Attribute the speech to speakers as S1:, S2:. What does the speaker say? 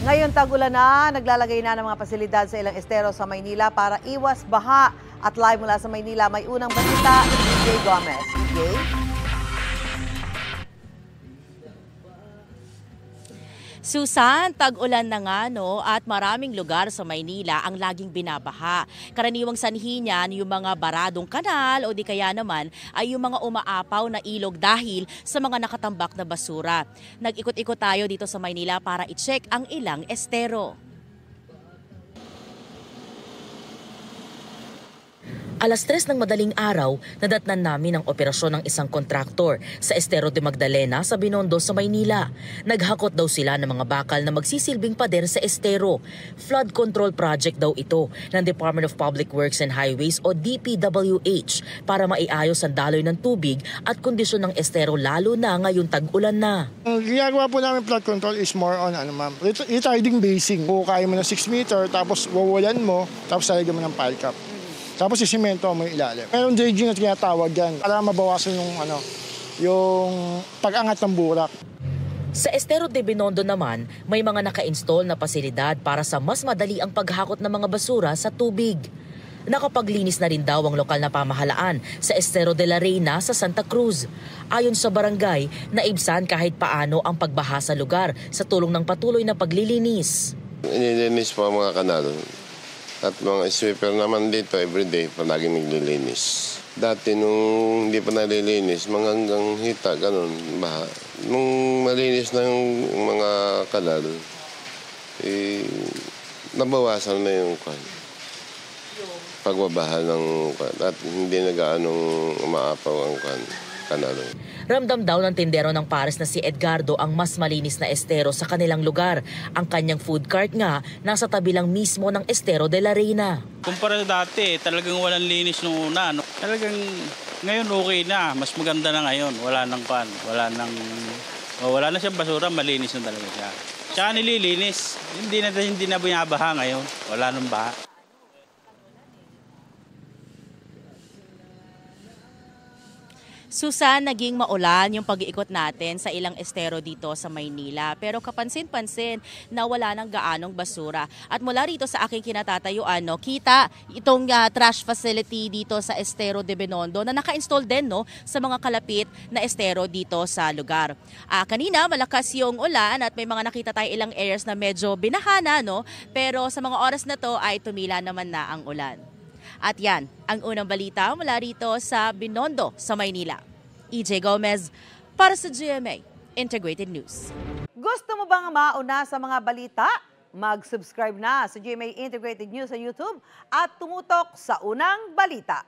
S1: Ngayon tag-ulan na, naglalagay na ng mga pasilidad sa ilang estero sa Maynila para iwas baha. At live mula sa Maynila, may unang balita, EJ Gomez. EJ?
S2: Susan, tag-ulan na nga no at maraming lugar sa Maynila ang laging binabaha. Karaniwang sanhi niyan yung mga baradong kanal o di kaya naman ay yung mga umaapaw na ilog dahil sa mga nakatambak na basura. Nag-ikot-ikot tayo dito sa Maynila para i-check ang ilang estero. Alas 3 ng madaling araw, nadatnan namin ang operasyon ng isang kontraktor sa Estero de Magdalena sa Binondo sa Maynila. Naghakot daw sila ng mga bakal na magsisilbing pader sa estero. Flood control project daw ito ng Department of Public Works and Highways o DPWH para maiayos ang daloy ng tubig at kondisyon ng estero lalo na ngayong tag-ulan na.
S3: Ang ginagawa po namin flood control is more on retarding basing. Kung kaya mo ng 6 meter tapos wawalan mo tapos lalagyan mo ng pile cap. Tapos isimento mo yung ilalim. Mayroong dredging na tinatawag yan para mabawasan yung pag-angat ng burak.
S2: Sa Estero de Binondo naman, may mga naka-install na pasilidad para sa mas madali ang paghakot ng mga basura sa tubig. Nakapaglinis na rin daw ang lokal na pamahalaan sa Estero de la Reina sa Santa Cruz. Ayon sa barangay, naibsan kahit paano ang pagbaha sa lugar sa tulong ng patuloy na paglilinis.
S4: Inilinis po ang mga kanal. At mga sweeper naman dito everyday palagi naglilinis. Dati nung hindi pa nalilinis, mga hanggang hita, ganun, baha. Nung malinis na yung mga kanal, nabawasan na yung pagbabaha ng at hindi na gaanong umaapaw ang kanal.
S2: Ramdam daw ng tindero ng Pares na si Edgardo ang mas malinis na estero sa kanilang lugar. Ang kanyang food cart nga nasa tabi lang mismo ng Estero de la Reina.
S5: Kumpara dati, talagang walang linis nung una. Talagang ngayon okay na, mas maganda na ngayon. Wala na siyang basura, malinis na talaga siya. Tsaka nililinis, hindi na binabaha ngayon, wala nang baha.
S2: Susan, naging maulan yung pag-iikot natin sa ilang estero dito sa Maynila. Pero kapansin-pansin na wala ng gaanong basura. At mula rito sa aking kinatatayuan, kita itong trash facility dito sa Estero de Binondo na naka-install din sa mga kalapit na estero dito sa lugar. Kanina malakas yung ulan at may mga nakita tayo ilang areas na medyo binahana, pero sa mga oras na to ay tumila naman na ang ulan. At yan, ang unang balita mula rito sa Binondo sa Maynila. EJ Gomez para sa GMA Integrated News.
S1: Gusto mo bang mauna sa mga balita? Mag-subscribe na sa GMA Integrated News sa YouTube at tumutok sa unang balita.